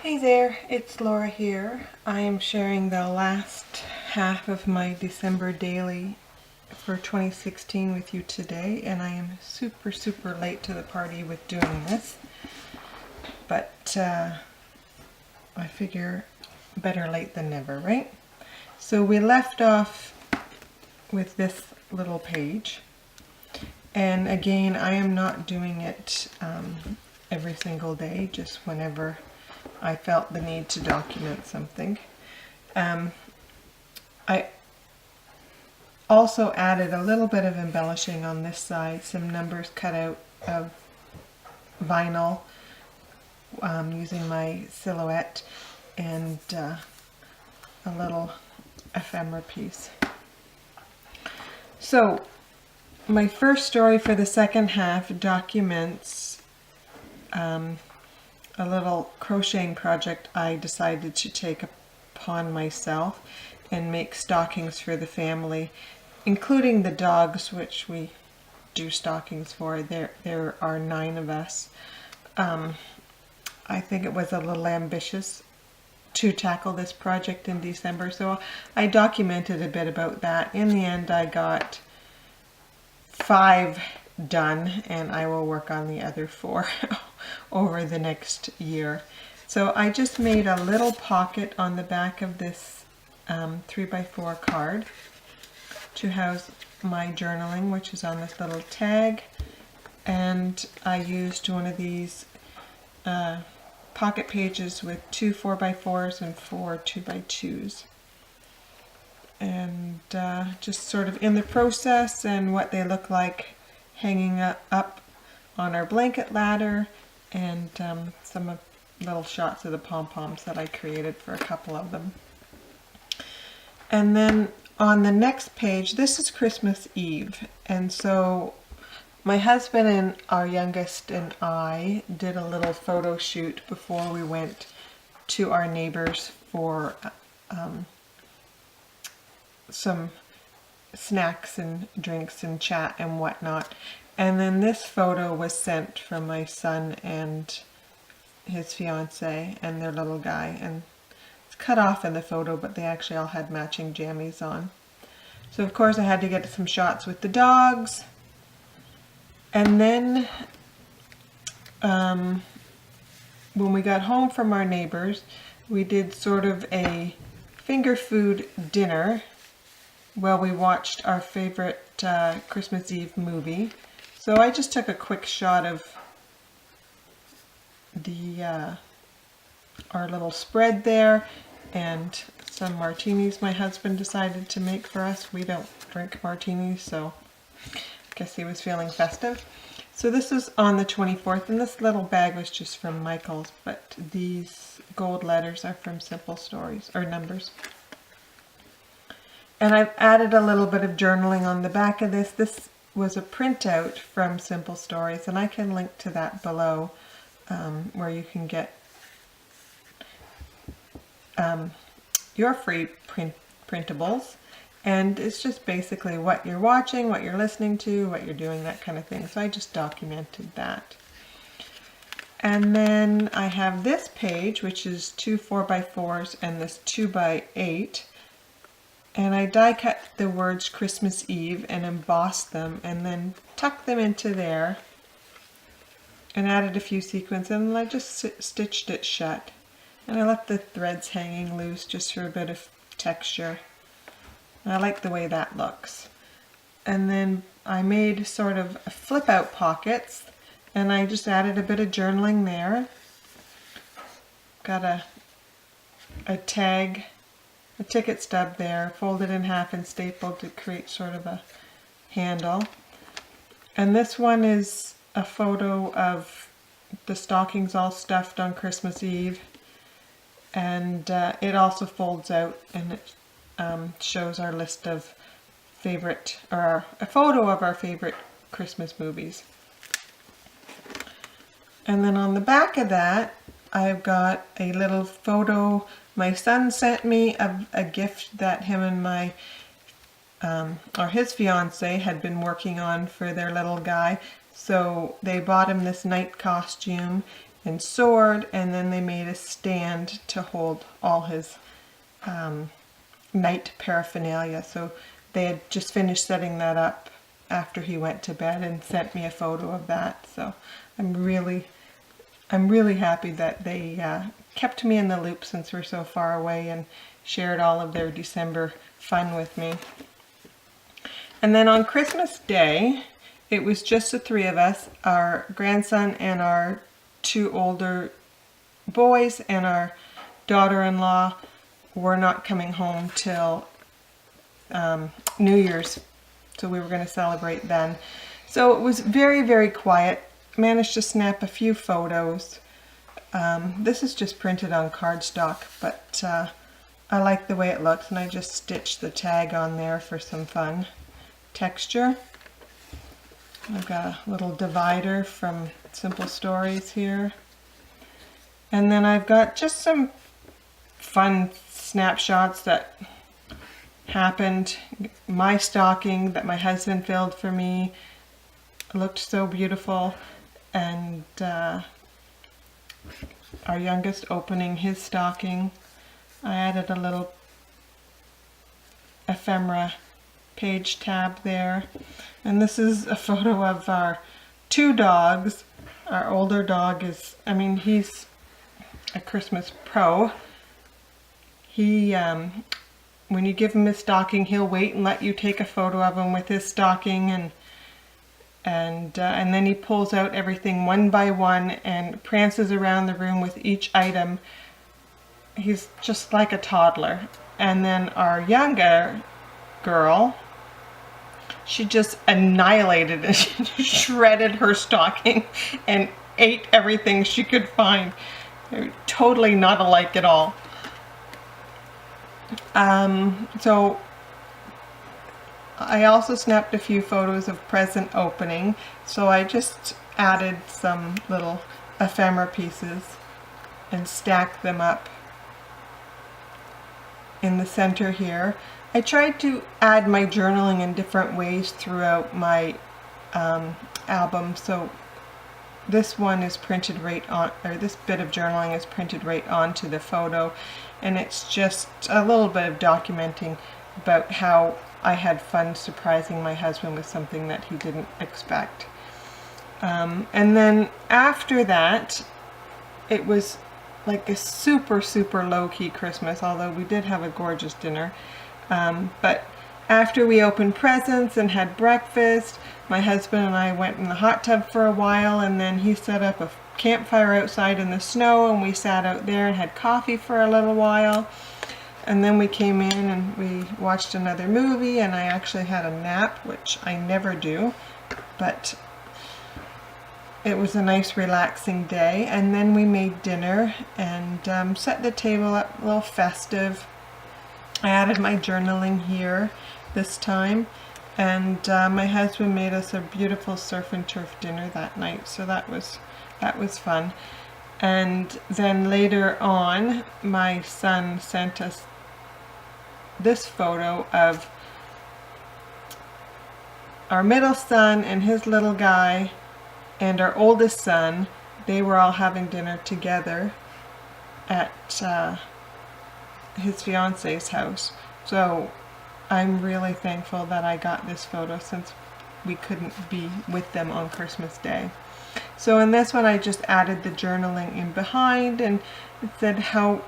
Hey there, it's Laura here. I am sharing the last half of my December daily for 2016 with you today, and I am super late to the party with doing this, but I figure better late than never, right? So we left off with this little page, and again, I am not doing it every single day, just whenever I felt the need to document something. I also added a little bit of embellishing on this side, some numbers cut out of vinyl using my silhouette, and a little ephemera piece. So my first story for the second half documents a little crocheting project I decided to take upon myself and make stockings for the family, including the dogs, which we do stockings for. There are 9 of us. I think it was a little ambitious to tackle this project in December, so I documented a bit about that. In the end, I got 5 done, and I will work on the other 4 over the next year. So I just made a little pocket on the back of this 3x4 card to house my journaling, which is on this little tag, and I used one of these pocket pages with 2 4x4s and 4 2x2s, and just sort of in the process and what they look like hanging up on our blanket ladder, and some of little shots of the pom-poms that I created for a couple of them. And then on the next page, this is Christmas Eve, and so my husband and our youngest and I did a little photo shoot before we went to our neighbors for some snacks and drinks and chat and whatnot. And then this photo was sent from my son and his fiance and their little guy, and it's cut off in the photo, but they actually all had matching jammies on. So of course I had to get some shots with the dogs. And then when we got home from our neighbors, we did sort of a finger food dinner while we watched our favorite Christmas Eve movie. So I just took a quick shot of the our little spread there, and some martinis my husband decided to make for us. We don't drink martinis, so I guess he was feeling festive. So this was on the 24th, and this little bag was just from Michael's, but these gold letters are from Simple Stories, or Numbers. And I've added a little bit of journaling on the back of this. This was a printout from Simple Stories, and I can link to that below, where you can get your free printables. And it's just basically what you're watching, what you're listening to, what you're doing, that kind of thing. So I just documented that. And then I have this page, which is 2 4x4s and this 2x8. And I die cut the words Christmas Eve and embossed them, and then tucked them into there and added a few sequins, and I just stitched it shut. And I left the threads hanging loose just for a bit of texture. I like the way that looks. And then I made sort of flip out pockets, and I just added a bit of journaling there. Got a tag, a ticket stub there, folded in half and stapled to create sort of a handle. And this one is a photo of the stockings all stuffed on Christmas Eve, and it also folds out, and it shows our list of favorite, or a photo of our favorite Christmas movies. And then on the back of that, I've got a little photo my son sent me of a gift that him and my or his fiance had been working on for their little guy. So they bought him this night costume, and sword, and then they made a stand to hold all his night paraphernalia. So they had just finished setting that up after he went to bed and sent me a photo of that. So I'm really happy that they kept me in the loop since we're so far away and shared all of their December fun with me. And then on Christmas Day, it was just the three of us, our grandson and our two older boys, and our daughter-in-law were not coming home till New Year's, so we were going to celebrate then. So it was very, very quiet. Managed to snap a few photos. This is just printed on cardstock, but I like the way it looks, and I just stitched the tag on there for some fun texture. I've got a little divider from Simple Stories here. And then I've got just some fun snapshots that happened. My stocking that my husband filled for me looked so beautiful, and our youngest opening his stocking. I added a little ephemera page tab there. And this is a photo of our two dogs. Our older dog is, I mean, he's a Christmas pro. He, when you give him his stocking, he'll wait and let you take a photo of him with his stocking, and then he pulls out everything one by one and prances around the room with each item. He's just like a toddler. And then our younger girl, she just annihilated it. She shredded her stocking and ate everything she could find. They're totally not alike at all. So I also snapped a few photos of present opening. So I just added some little ephemera pieces and stacked them up in the center here. I tried to add my journaling in different ways throughout my album. So this one is printed right on, or this bit of journaling is printed right onto the photo, and it's just a little bit of documenting about how I had fun surprising my husband with something that he didn't expect. And then after that, it was like a super, super low-key Christmas, although we did have a gorgeous dinner. But after we opened presents and had breakfast, my husband and I went in the hot tub for a while, and then he set up a campfire outside in the snow, and we sat out there and had coffee for a little while. And then we came in and we watched another movie, and I actually had a nap, which I never do, but it was a nice relaxing day. And then we made dinner and set the table up a little festive. I added my journaling here this time, and my husband made us a beautiful surf and turf dinner that night, so that was fun. And then later on, my son sent us this photo of our middle son and his little guy and our oldest son. They were all having dinner together at his fiance's house. So I'm really thankful that I got this photo since we couldn't be with them on Christmas Day. So in this one I just added the journaling in behind, and it said how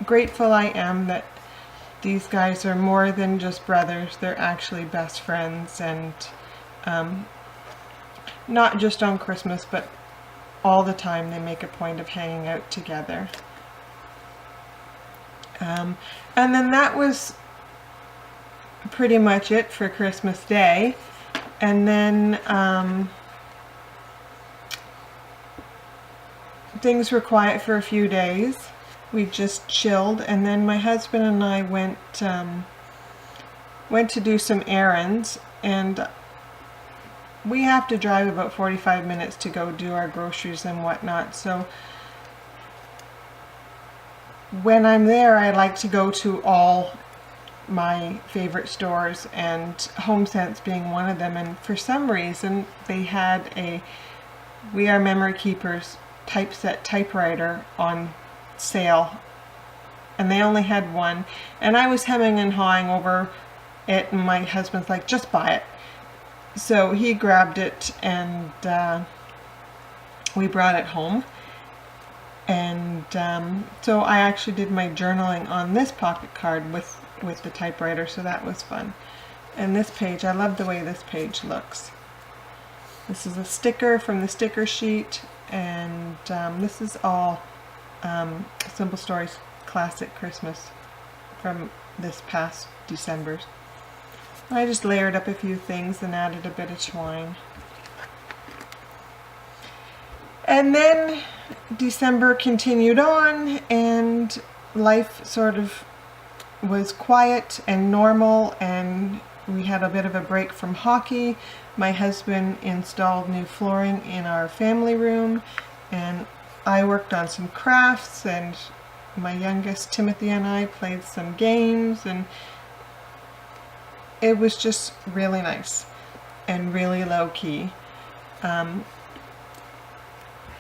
grateful I am that these guys are more than just brothers. They're actually best friends, and not just on Christmas, but all the time they make a point of hanging out together. And then that was pretty much it for Christmas Day. And then things were quiet for a few days. We just chilled, and then my husband and I went to do some errands, and we have to drive about 45 minutes to go do our groceries and whatnot. So when I'm there, I like to go to all my favorite stores, and HomeSense being one of them. And for some reason, they had a We Are Memory Keepers typeset typewriter on sale, and they only had one, and I was hemming and hawing over it, and my husband's like, just buy it. So he grabbed it, and we brought it home. And so I actually did my journaling on this pocket card with the typewriter, so that was fun. And this page, I love the way this page looks. This is a sticker from the sticker sheet, and this is all Simple Stories Classic Christmas from this past December's. I just layered up a few things and added a bit of twine. And then December continued on, and life sort of was quiet and normal, and we had a bit of a break from hockey. My husband installed new flooring in our family room, and I worked on some crafts, and my youngest Timothy and I played some games, and it was just really nice and really low-key.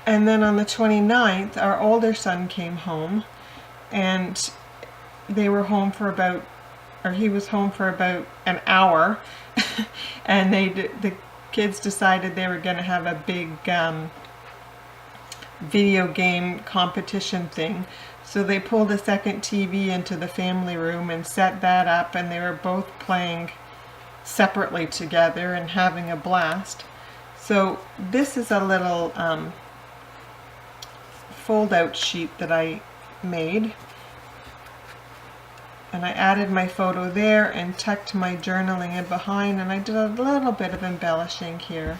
And then on the 29th, our older son came home, and they were home for about, or he was home for about an hour, and the kids decided they were going to have a big video game competition thing. So they pulled a second TV into the family room and set that up, and they were both playing separately together and having a blast. So this is a little fold-out sheet that I made, and I added my photo there and tucked my journaling in behind, and I did a little bit of embellishing here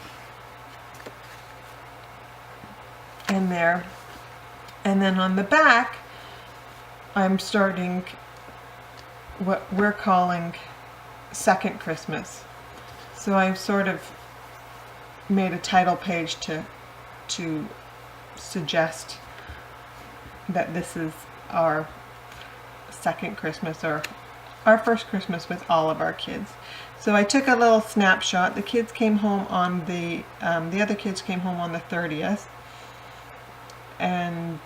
and there. And then on the back, I'm starting what we're calling Second Christmas. So I've sort of made a title page to suggest that this is our second Christmas, or our first Christmas with all of our kids. So I took a little snapshot. The kids came home on the other kids came home on the 30th, and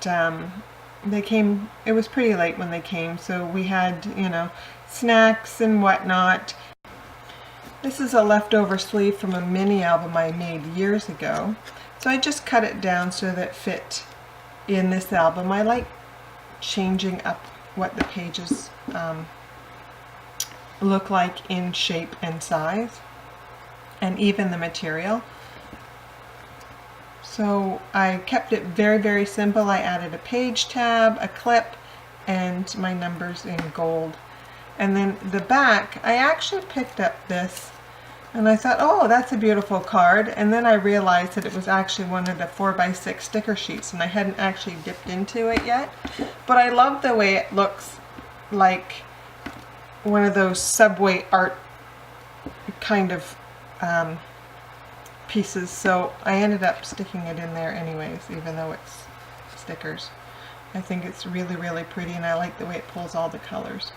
they came, it was pretty late when they came, so we had, you know, snacks and whatnot. This is a leftover sleeve from a mini album I made years ago. So I just cut it down so that it fit in this album. I like changing up what the pages look like in shape and size, and even the material. So I kept it very, very simple. I added a page tab, a clip, and my numbers in gold. And then the back, I actually picked up this, and I thought, oh, that's a beautiful card. And then I realized that it was actually one of the 4x6 sticker sheets, and I hadn't actually dipped into it yet. But I love the way it looks like one of those Subway art kind of pieces. So I ended up sticking it in there anyways, even though it's stickers. I think it's really, really pretty, and I like the way it pulls all the colors.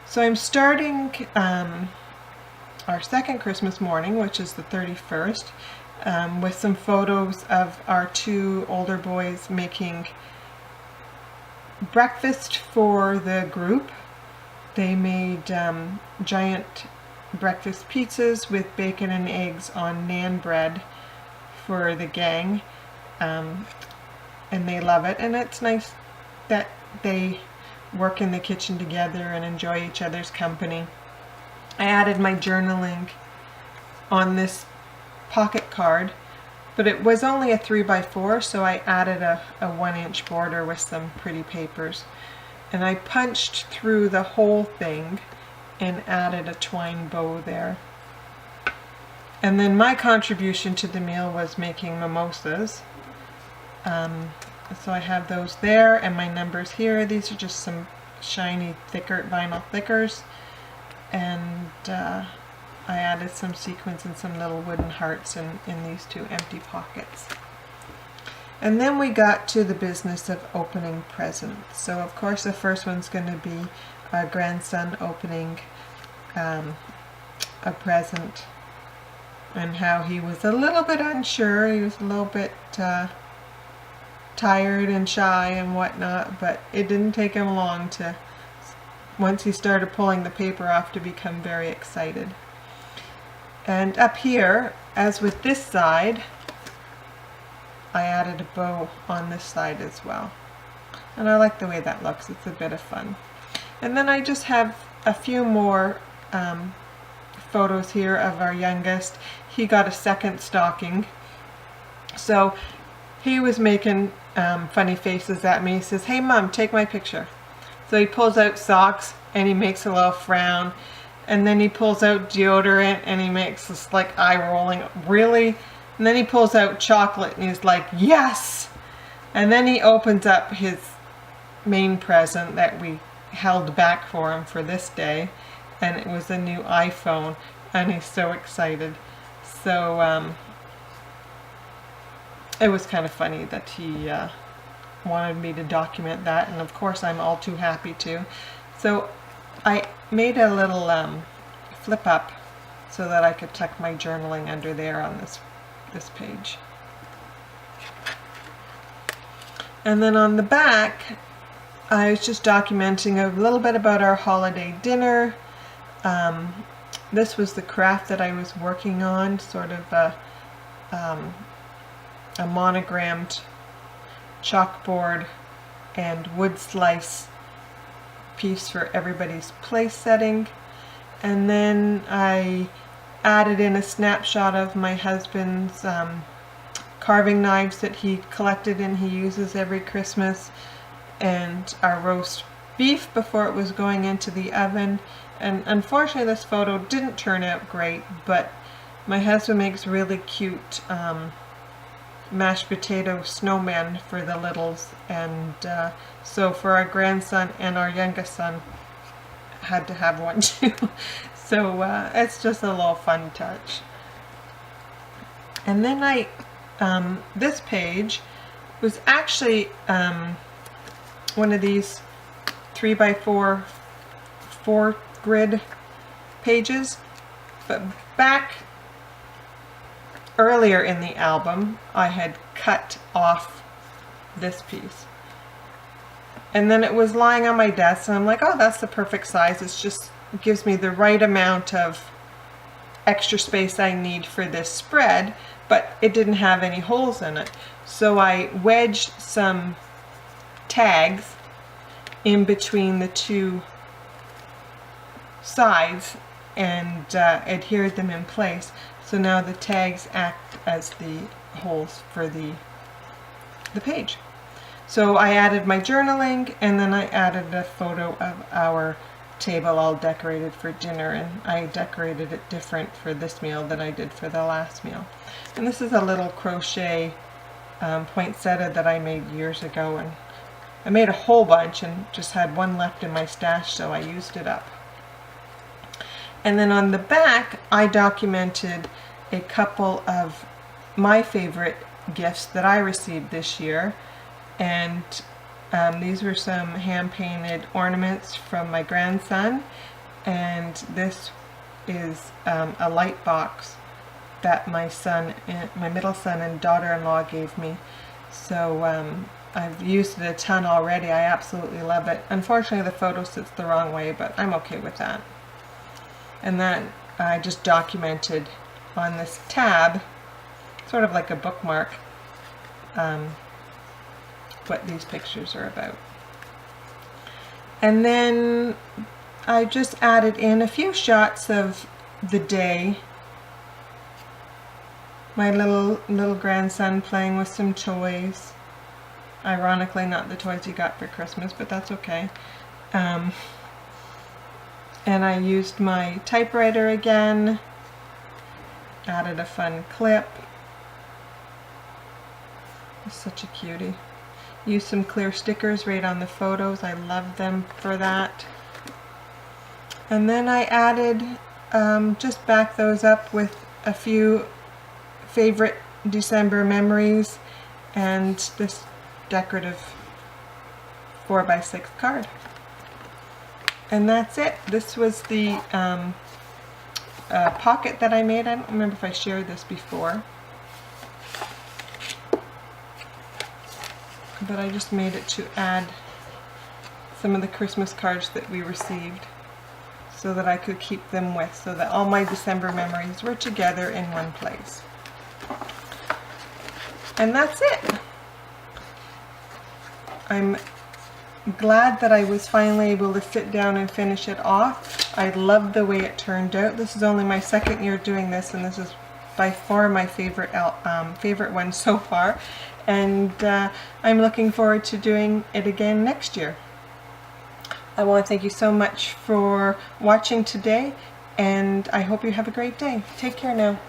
So I'm starting our second Christmas morning, which is the 31st, with some photos of our two older boys making breakfast for the group. They made giant breakfast pizzas with bacon and eggs on naan bread for the gang, and they love it, and it's nice that they work in the kitchen together and enjoy each other's company. I added my journaling on this pocket card, but it was only a 3x4, so I added a 1-inch border with some pretty papers. And I punched through the whole thing and added a twine bow there. And then my contribution to the meal was making mimosas. So I have those there, and my numbers here. These are just some shiny thicker vinyl thickers, and I added some sequins and some little wooden hearts in these two empty pockets. And then we got to the business of opening presents. So of course the first one's going to be our grandson opening a present, and how he was a little bit unsure. He was a little bit tired and shy and whatnot, but it didn't take him long to, once he started pulling the paper off, to become very excited. And up here, as with this side, I added a bow on this side as well. And I like the way that looks. It's a bit of fun. And then I just have a few more photos here of our youngest. He got a second stocking. So he was making funny faces at me. He says, "Hey Mom, take my picture." So he pulls out socks and he makes a little frown. And then he pulls out deodorant and he makes this like eye rolling, really? And then he pulls out chocolate and he's like, "Yes!" And then he opens up his main present that we held back for him for this day, and it was a new iPhone, and he's so excited. So it was kind of funny that he wanted me to document that, and of course I'm all too happy to. So I made a little flip up so that I could tuck my journaling under there on this page. And then on the back, I was just documenting a little bit about our holiday dinner. This was the craft that I was working on, sort of a monogrammed chalkboard and wood slice piece for everybody's place setting. And then I added in a snapshot of my husband's carving knives that he collected and he uses every Christmas, and our roast beef before it was going into the oven. And unfortunately this photo didn't turn out great, but my husband makes really cute mashed potato snowmen for the littles, and so for our grandson and our youngest son had to have one too. So it's just a little fun touch. And then this page was actually one of these 3x4 grid pages, but back earlier in the album I had cut off this piece, and then it was lying on my desk and I'm like, oh, that's the perfect size. It just gives me the right amount of extra space I need for this spread, but it didn't have any holes in it. So I wedged some tags in between the two sides and adhered them in place. So now the tags act as the holes for the page. So I added my journaling, and then I added a photo of our table all decorated for dinner, and I decorated it different for this meal than I did for the last meal. And this is a little crochet poinsettia that I made years ago, and I made a whole bunch and just had one left in my stash, so I used it up. And then on the back I documented a couple of my favorite gifts that I received this year, and these were some hand-painted ornaments from my grandson, and this is a light box that my middle son and daughter-in-law gave me. So I've used it a ton already. I absolutely love it. Unfortunately the photo sits the wrong way, but I'm okay with that. And then I just documented on this tab, sort of like a bookmark, what these pictures are about. And then I just added in a few shots of the day. My little grandson playing with some toys. Ironically, not the toys he got for Christmas, but that's okay. And I used my typewriter again. Added a fun clip. It's such a cutie. Used some clear stickers right on the photos. I love them for that. And then I added, just back those up with a few favorite December memories and this decorative 4x6 card. And that's it. This was the pocket that I made. I don't remember if I shared this before. but I just made it to add some of the Christmas cards that we received so that I could keep them with, so that all my December memories were together in one place. And that's it. I'm glad that I was finally able to sit down and finish it off. I love the way it turned out. This is only my second year doing this, and this is by far my favorite one so far. And I'm looking forward to doing it again next year. I want to thank you so much for watching today, and I hope you have a great day. Take care now.